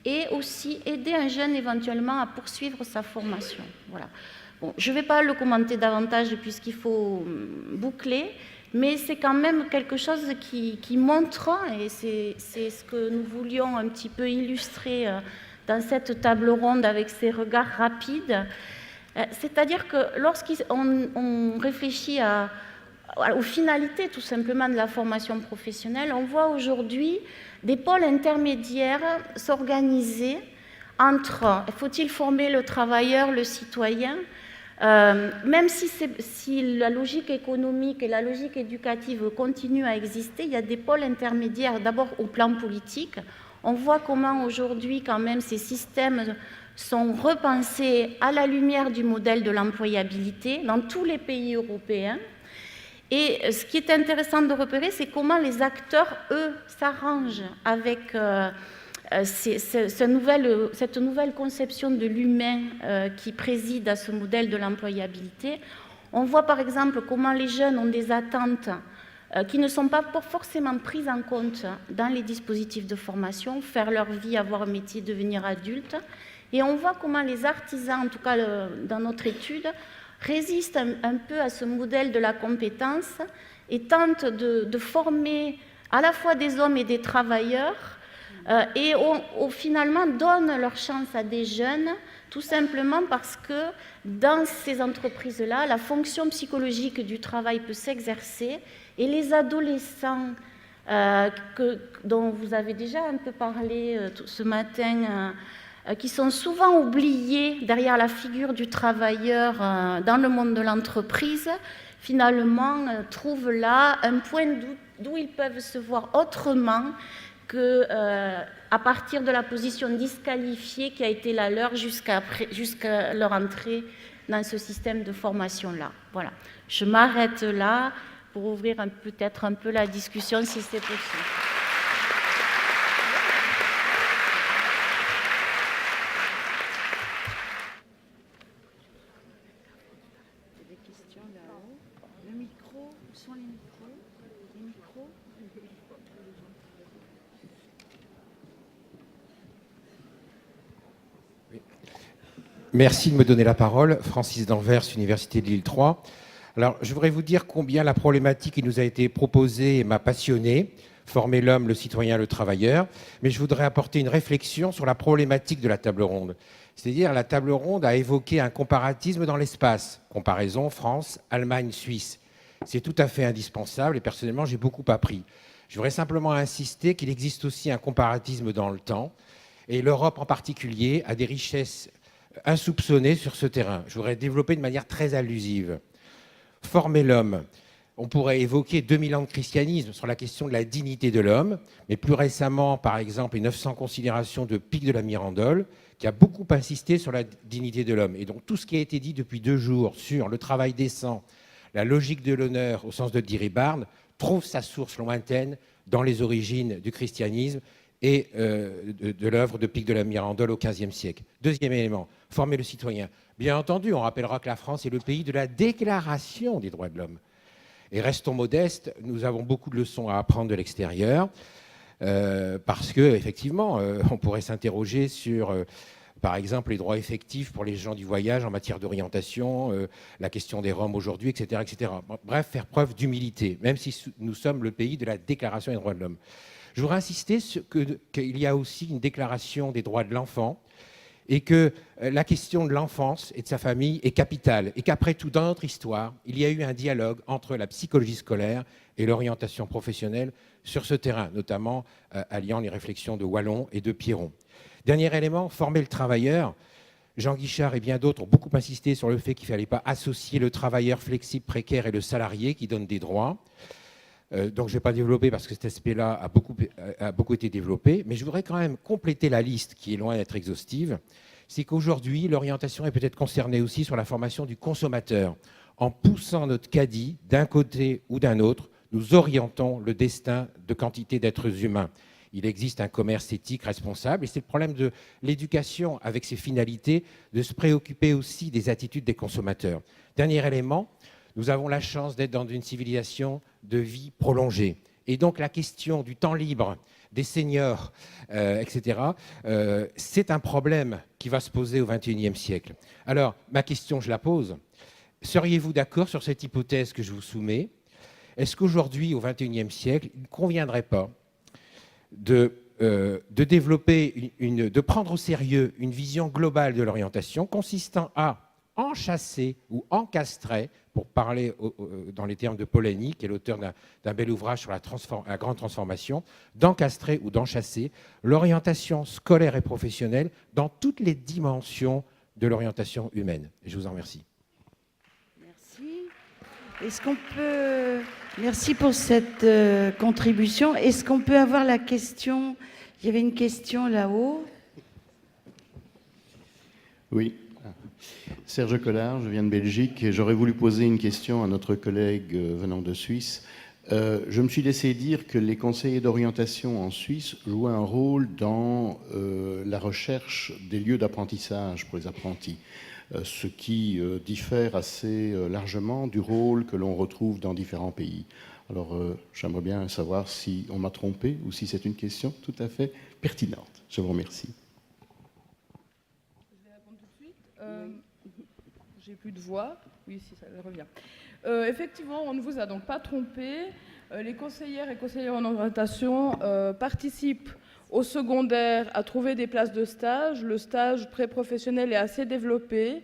et aussi aider un jeune éventuellement à poursuivre sa formation. Voilà. Bon, je ne vais pas le commenter davantage puisqu'il faut boucler, mais c'est quand même quelque chose qui montre, et c'est ce que nous voulions un petit peu illustrer dans cette table ronde avec ces regards rapides. C'est-à-dire que lorsqu'on réfléchit aux finalités tout simplement de la formation professionnelle, on voit aujourd'hui des pôles intermédiaires s'organiser entre faut-il former le travailleur, le citoyen, même si la logique économique et la logique éducative continuent à exister, il y a des pôles intermédiaires d'abord au plan politique. On voit comment aujourd'hui quand même ces systèmes sont repensés à la lumière du modèle de l'employabilité dans tous les pays européens. Et ce qui est intéressant de repérer, c'est comment les acteurs, eux, s'arrangent avec cette nouvelle conception de l'humain qui préside à ce modèle de l'employabilité. On voit par exemple comment les jeunes ont des attentes qui ne sont pas forcément prises en compte dans les dispositifs de formation, faire leur vie, avoir un métier, devenir adulte. Et on voit comment les artisans, en tout cas dans notre étude, résistent un peu à ce modèle de la compétence et tentent de former à la fois des hommes et des travailleurs et finalement donnent leur chance à des jeunes tout simplement parce que dans ces entreprises-là, la fonction psychologique du travail peut s'exercer et les adolescents dont vous avez déjà un peu parlé ce matin, qui sont souvent oubliés derrière la figure du travailleur dans le monde de l'entreprise, finalement trouvent là un point d'où ils peuvent se voir autrement qu'à partir de la position disqualifiée qui a été la leur jusqu'à leur entrée dans ce système de formation-là. Voilà. Je m'arrête là pour ouvrir peut-être un peu la discussion si c'est possible. Merci de me donner la parole. Francis Danvers, Université de Lille 3. Alors, je voudrais vous dire combien la problématique qui nous a été proposée m'a passionné, former l'homme, le citoyen, le travailleur, mais je voudrais apporter une réflexion sur la problématique de la table ronde. C'est-à-dire, la table ronde a évoqué un comparatisme dans l'espace, comparaison France, Allemagne, Suisse. C'est tout à fait indispensable et personnellement, j'ai beaucoup appris. Je voudrais simplement insister qu'il existe aussi un comparatisme dans le temps et l'Europe en particulier a des richesses insoupçonnées sur ce terrain. Je voudrais développer de manière très allusive. Former l'homme. On pourrait évoquer 2000 ans de christianisme sur la question de la dignité de l'homme, mais plus récemment, par exemple, les 900 considérations de Pic de la Mirandole, qui a beaucoup insisté sur la dignité de l'homme. Et donc tout ce qui a été dit depuis 2 jours sur le travail décent, la logique de l'honneur au sens de Diribarne, trouve sa source lointaine dans les origines du christianisme et de l'œuvre de Pic de la Mirandole au XVe siècle. Deuxième élément, former le citoyen. Bien entendu, on rappellera que la France est le pays de la Déclaration des droits de l'homme. Et restons modestes, nous avons beaucoup de leçons à apprendre de l'extérieur, parce qu'effectivement, on pourrait s'interroger sur, par exemple les droits effectifs pour les gens du voyage en matière d'orientation, la question des Roms aujourd'hui, etc., etc. Bref, faire preuve d'humilité, même si nous sommes le pays de la Déclaration des droits de l'homme. Je voudrais insister sur qu'il y a aussi une déclaration des droits de l'enfant et que la question de l'enfance et de sa famille est capitale et qu'après tout, dans notre histoire, il y a eu un dialogue entre la psychologie scolaire et l'orientation professionnelle sur ce terrain, notamment alliant les réflexions de Wallon et de Piron. Dernier élément, former le travailleur. Jean Guichard et bien d'autres ont beaucoup insisté sur le fait qu'il ne fallait pas associer le travailleur flexible, précaire et le salarié qui donne des droits. Donc je ne vais pas développer parce que cet aspect-là a beaucoup été développé, mais je voudrais quand même compléter la liste qui est loin d'être exhaustive. C'est qu'aujourd'hui, l'orientation est peut-être concernée aussi sur la formation du consommateur. En poussant notre caddie d'un côté ou d'un autre, nous orientons le destin de quantité d'êtres humains. Il existe un commerce éthique responsable et c'est le problème de l'éducation avec ses finalités, de se préoccuper aussi des attitudes des consommateurs. Dernier élément, nous avons la chance d'être dans une civilisation de vie prolongée. Et donc la question du temps libre, des seniors, etc., c'est un problème qui va se poser au XXIe siècle. Alors, ma question, je la pose. Seriez-vous d'accord sur cette hypothèse que je vous soumets? Est-ce qu'aujourd'hui, au XXIe siècle, il ne conviendrait pas de développer, de prendre au sérieux une vision globale de l'orientation consistant à enchasser ou encastrer, pour parler dans les termes de Polanyi, qui est l'auteur d'un bel ouvrage sur la grande transformation, d'encastrer ou d'enchasser l'orientation scolaire et professionnelle dans toutes les dimensions de l'orientation humaine. Et je vous en remercie. Merci. Est-ce qu'on peut... Merci pour cette contribution. Est-ce qu'on peut avoir la question? Il y avait une question là-haut. Oui. Serge Collard, je viens de Belgique et j'aurais voulu poser une question à notre collègue venant de Suisse. Je me suis laissé dire que les conseillers d'orientation en Suisse jouaient un rôle dans la recherche des lieux d'apprentissage pour les apprentis, ce qui diffère assez largement du rôle que l'on retrouve dans différents pays. Alors j'aimerais bien savoir si on m'a trompé ou si c'est une question tout à fait pertinente. Je vous remercie. Je vais répondre tout de suite. J'ai plus de voix. Oui, si ça revient. Effectivement, on ne vous a donc pas trompé. Les conseillères et conseillers en orientation participent au secondaire à trouver des places de stage. Le stage pré-professionnel est assez développé.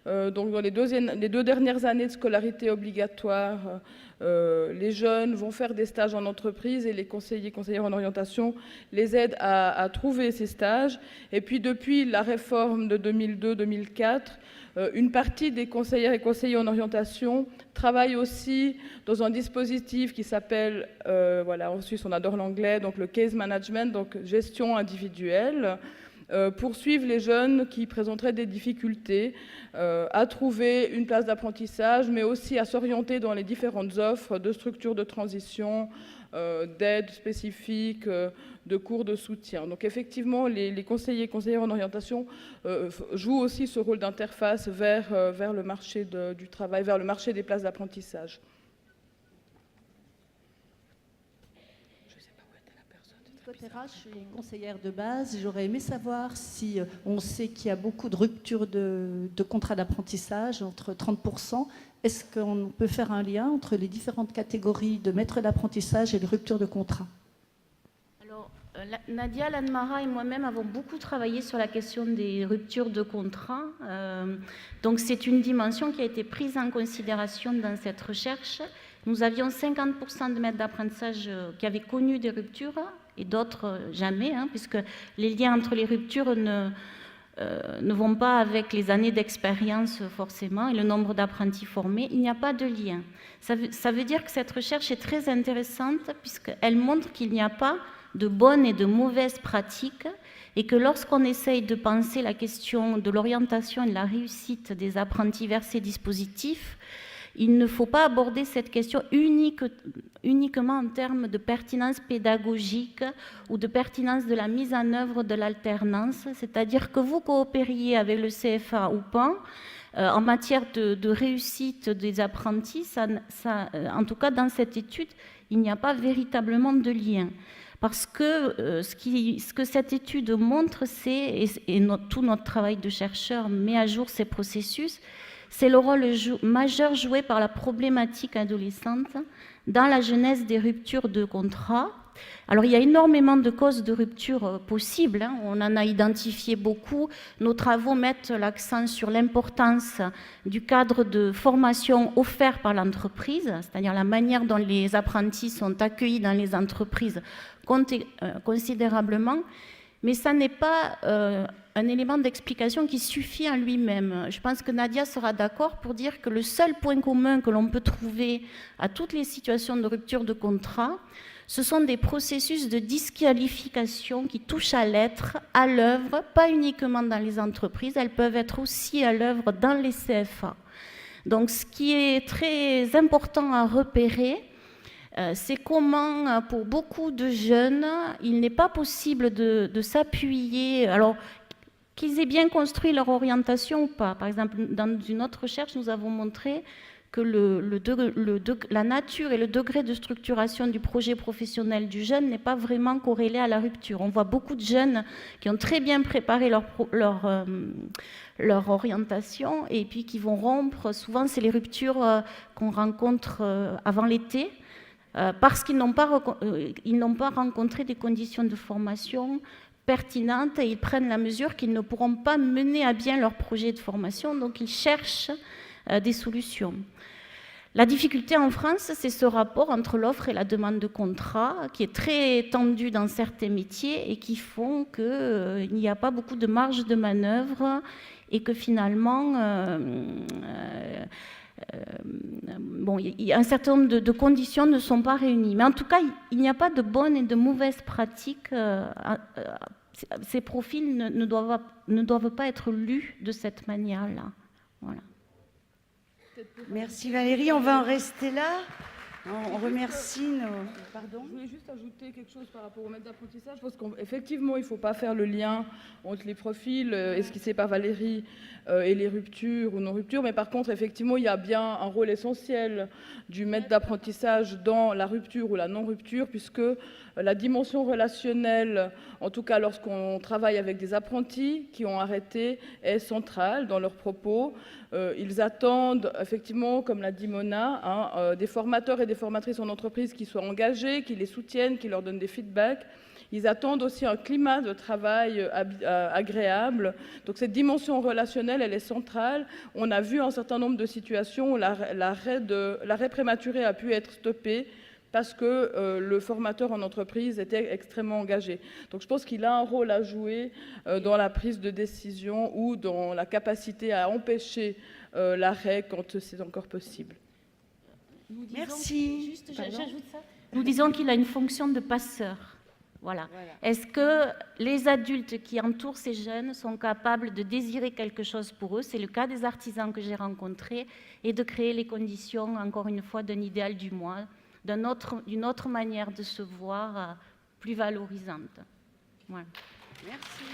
Donc dans les deux dernières années de scolarité obligatoire, les jeunes vont faire des stages en entreprise et les conseillères en orientation les aident à trouver ces stages. Et puis depuis la réforme de 2002-2004, une partie des conseillères et conseillers en orientation travaillent aussi dans un dispositif qui s'appelle, voilà, en Suisse on adore l'anglais, donc le case management, donc gestion individuelle, pour suivre les jeunes qui présenteraient des difficultés à trouver une place d'apprentissage, mais aussi à s'orienter dans les différentes offres de structures de transition, d'aide spécifiques, de cours de soutien. Donc effectivement, les conseillers et conseillères en orientation jouent aussi ce rôle d'interface vers le marché du travail, vers le marché des places d'apprentissage. Côté RH et conseillère de base, j'aurais aimé savoir si on sait qu'il y a beaucoup de ruptures de contrats d'apprentissage, entre 30%. Est-ce qu'on peut faire un lien entre les différentes catégories de maîtres d'apprentissage et les ruptures de contrats? Alors, Nadia Lanmara et moi-même avons beaucoup travaillé sur la question des ruptures de contrat. Donc c'est une dimension qui a été prise en considération dans cette recherche. Nous avions 50% de maîtres d'apprentissage qui avaient connu des ruptures et d'autres jamais, puisque les liens entre les ruptures ne vont pas avec les années d'expérience forcément et le nombre d'apprentis formés. Il n'y a pas de lien. Ça veut dire que cette recherche est très intéressante puisqu'elle montre qu'il n'y a pas de bonnes et de mauvaises pratiques et que lorsqu'on essaye de penser la question de l'orientation et de la réussite des apprentis vers ces dispositifs, il ne faut pas aborder cette question uniquement en termes de pertinence pédagogique ou de pertinence de la mise en œuvre de l'alternance, c'est-à-dire que vous coopériez avec le CFA ou pas, en matière de réussite des apprentis, en tout cas dans cette étude, il n'y a pas véritablement de lien. parce que ce que cette étude montre, tout notre travail de chercheur met à jour ces processus, c'est le rôle majeur joué par la problématique adolescente dans la genèse des ruptures de contrat. Alors, il y a énormément de causes de rupture possibles, on en a identifié beaucoup. Nos travaux mettent l'accent sur l'importance du cadre de formation offert par l'entreprise, c'est-à-dire la manière dont les apprentis sont accueillis dans les entreprises compte considérablement, mais ça n'est pas un élément d'explication qui suffit en lui-même. Je pense que Nadia sera d'accord pour dire que le seul point commun que l'on peut trouver à toutes les situations de rupture de contrat, ce sont des processus de disqualification qui touchent à l'être, à l'œuvre, pas uniquement dans les entreprises, elles peuvent être aussi à l'œuvre dans les CFA. Donc ce qui est très important à repérer, c'est comment, pour beaucoup de jeunes, il n'est pas possible de s'appuyer, alors qu'ils aient bien construit leur orientation ou pas. Par exemple, dans une autre recherche, nous avons montré que la nature et le degré de structuration du projet professionnel du jeune n'est pas vraiment corrélé à la rupture. On voit beaucoup de jeunes qui ont très bien préparé leur orientation et puis qui vont rompre. Souvent, c'est les ruptures qu'on rencontre avant l'été parce qu'ils n'ont pas rencontré des conditions de formation pertinentes et ils prennent la mesure qu'ils ne pourront pas mener à bien leur projet de formation, donc ils cherchent des solutions. La difficulté en France, c'est ce rapport entre l'offre et la demande de contrat qui est très tendu dans certains métiers et qui font qu'il n'y a pas beaucoup de marge de manœuvre et que finalement, un certain nombre de conditions ne sont pas réunies. Mais en tout cas, il n'y a pas de bonnes et de mauvaises pratiques. Ces profils ne doivent pas être lus de cette manière-là. Voilà. Merci Valérie, on va en rester là. On remercie nos... Pardon ? Je voulais juste ajouter quelque chose par rapport au maître d'apprentissage, parce qu'effectivement, il ne faut pas faire le lien entre les profils esquissés par Valérie et les ruptures ou non-ruptures, mais par contre, effectivement, il y a bien un rôle essentiel du maître d'apprentissage dans la rupture ou la non-rupture, puisque la dimension relationnelle, en tout cas lorsqu'on travaille avec des apprentis qui ont arrêté, est centrale dans leurs propos. Ils attendent, effectivement, comme l'a dit Mona, des formateurs et des formatrices en entreprise qui soient engagés, qui les soutiennent, qui leur donnent des feedbacks. Ils attendent aussi un climat de travail agréable. Donc cette dimension relationnelle, elle est centrale. On a vu un certain nombre de situations où l'arrêt prématuré a pu être stoppé parce que le formateur en entreprise était extrêmement engagé. Donc je pense qu'il a un rôle à jouer dans la prise de décision ou dans la capacité à empêcher l'arrêt quand c'est encore possible. Merci. J'ajoute ça. Nous disons qu'il a une fonction de passeur. Voilà. Est-ce que les adultes qui entourent ces jeunes sont capables de désirer quelque chose pour eux? C'est le cas des artisans que j'ai rencontrés et de créer les conditions, encore une fois, d'un idéal du moi, d'une autre manière de se voir plus valorisante. Voilà. Merci.